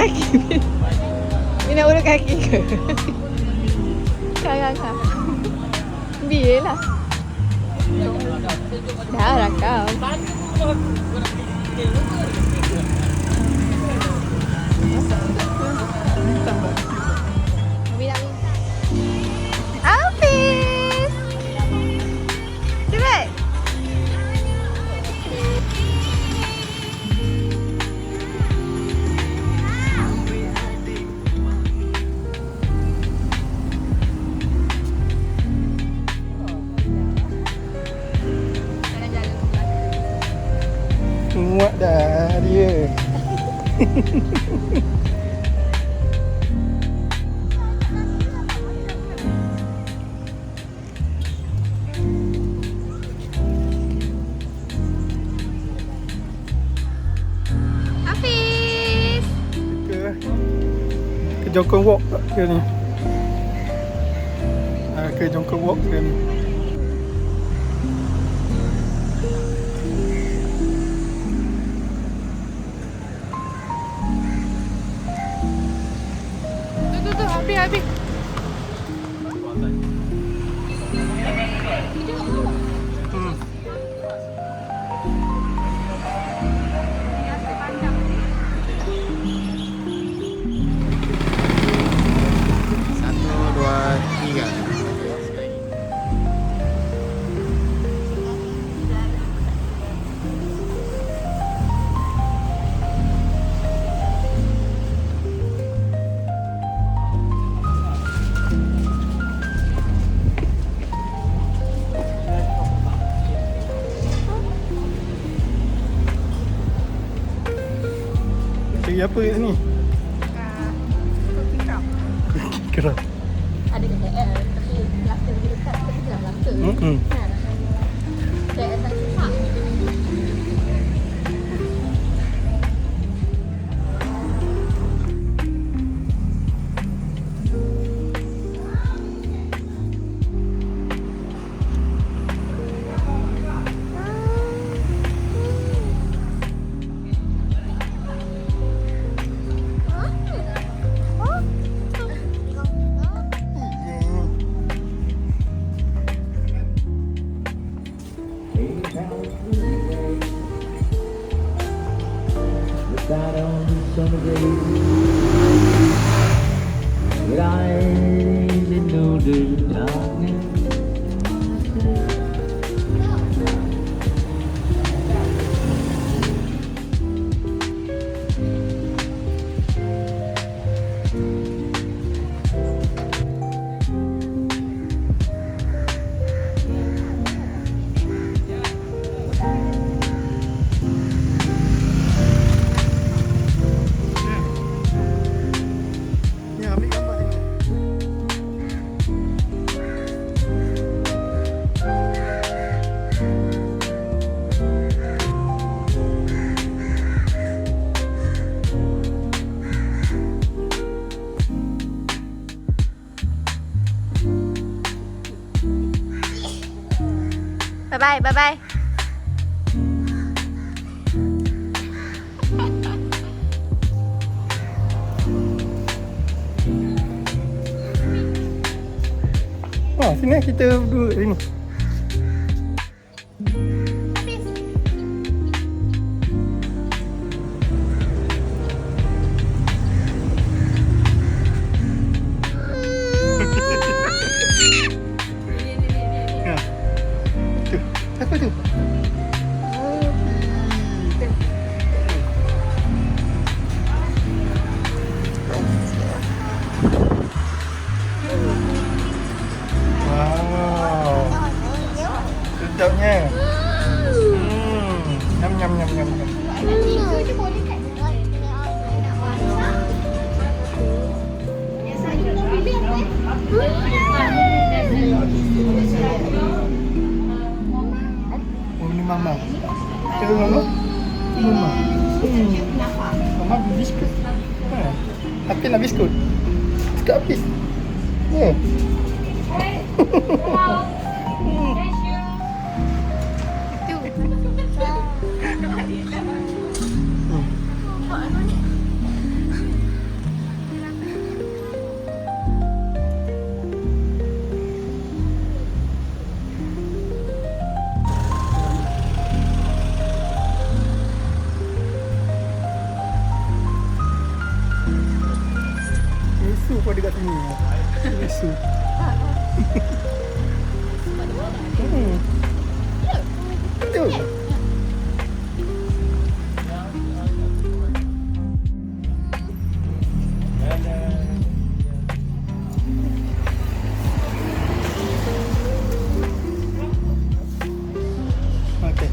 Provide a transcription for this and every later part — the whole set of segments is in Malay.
kaki. Ni nak urut kaki ke? Kau. Biarlah. Dah lah kau. Hafiz. Cepat. Muak dah dia. Hafiz. Ke jongkong walk tak ke ni? Ke jongkong walk ke ni? Tu, habis. Satu, dua, tiga. Cari apa kat sini? Kerap. Ada KL tapi Melaka lebih dekat tapi dalam Melaka. Kan? KL tak susah. That on summer days, with eyes that know the darkness. Ni ambil gambar ni. Bye-bye. Sini kita duduk sini. Tu. Apa tu? Wow. Sedapnya. Nyam. Oh, ni mama. Cakap mama. Mama. Mama beli biskut. Hafiz nak biskut. Biskut Hafiz. Ya. susu. Mana orang? Hmm. Betul. Okey.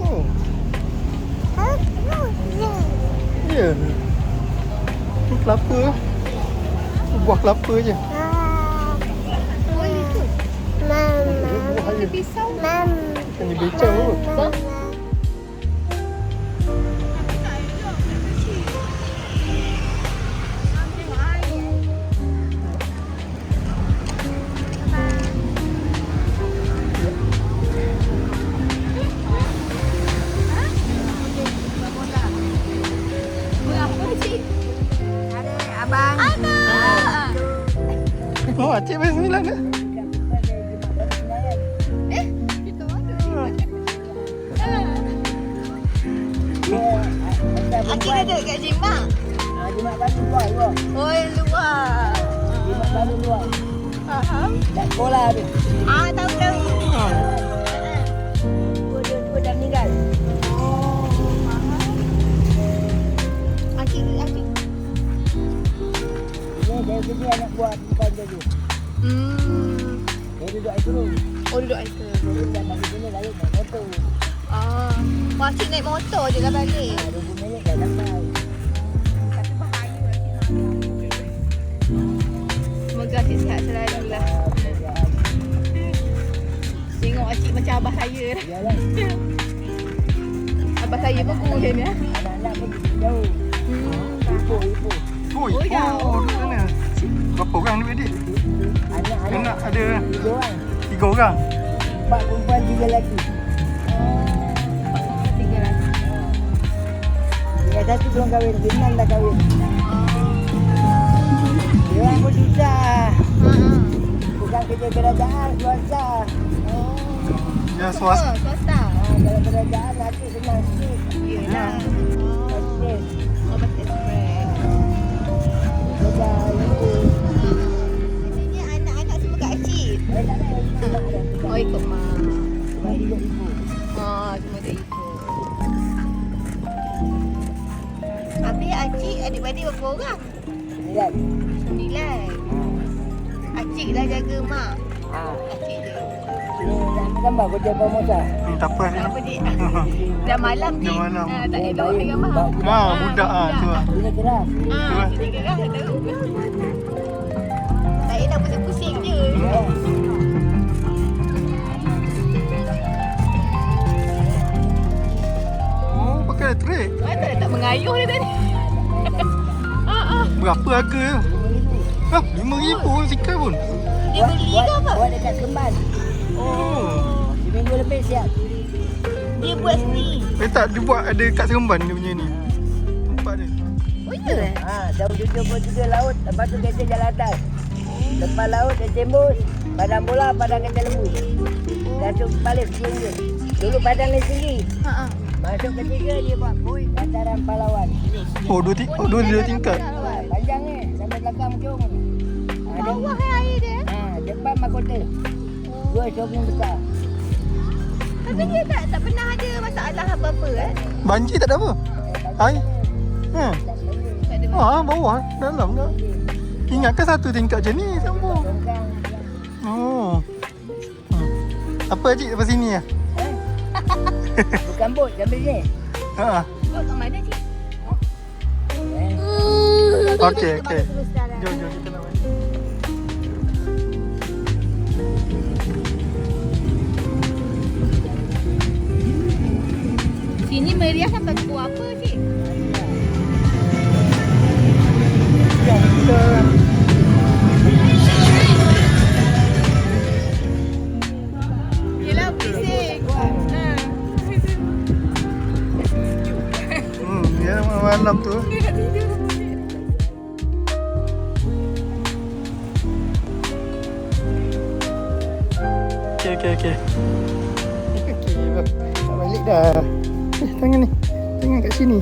Oh. Ya. Ni kelapa. Buah kelapa je. Boleh tu. Buah je. Pisau. Bukan dia becau kot. Berapa cik? Abang. Oh, Acik bayar 9 ke? Kita mana? Akik ada kat Jimak. Jimat baru luar luar. Oh, luar. Jimat baru luar. Faham? Tak sekolah tu. Tahu. Dua dah meninggal. Akik. Ini saya beli anak buah bukan jadi. Saya duduk air turun. Oh, duduk air ke? Turun dan bagi sini lain naik motor. Pakcik naik motor je lah balik. 20 minit dah sampai. Tapi bahaya Semoga Acik sihat selalu lah. Tengok Acik macam abah saya dah. Yalah. Abah saya pun kurang ya. Anak-anak pun jauh. Ibu. Oh, Oh, jauh. di sana. Berapa orang ni adik? Anak-anak Anak ada 3 orang. 3 orang. 4 perempuan 3 lelaki. Tiga lagi. Yang satu belum kahwin, 9 dah kahwin. Dia orang pun susah. Bukan kerja kerajaan, swasta. Ya, swasta. Swasta. Kalau kerajaan hati senang sikit. Yelah. Express. Oh, Bus Express. Kerja ibu. Ini anak-anak semua kat Acik. Tak ada mak dah. Oh, ikut mak. Cuma ikut ibu. Semua dah ikut. Habis Acik adik-adik berapa orang? 9. 9. Acik lah jaga mak. Acik je. Ni gambar kerja Formosa. Tak apa. Apa dik? Dah malam dik. Dah malam. Tak elok baik. dengan mak. Budak tu lah. Ini keras. Sini gerah tahu. Tak elok pusing-pusing je. Oh, pakai elektrik. Mana tak mengayuh dia tadi. Berapa harga tu? Hah, 5,000 sikit pun. Dia beli ke apa? Buat dekat Kemban. Oh. Seminggu lebih siap. Dia buat sendiri. Tak, dia buat ada kat Seremban dia punya ni. Tempat dia. Oh ya? Jauh 77 laut. Lepas tu kereta jalan atas. Lepas laut dia tembus. Padang bola, padang kacang lembu. Datuk balik sini. Dulu padang lain tinggi. Masuk ketiga dia buat koi dataran pahlawan. Oh, dua tingkat. Panjang ni sampai belakang Jong. Bawah air dia. Depan mahkota. 2 shopping besar. Tapi dia tak pernah ada masalah apa-apa Banjir tak ada apa? Air? Tak ada Bawah, dalam tak? Ingatkan satu tingkat macam ni sambung. Tongkang. Oh. Apa Cik lepas sini lah? Bukan bot sampai sini. Kau kat mana cik? Okey. Jom kita nak main. Sini meriah sampai pukul apa cik? Yang kita Yelah bising. ya malam tu. Okey, Okey. Okey, dah balik dah. Tangan ni. Tangan kat sini.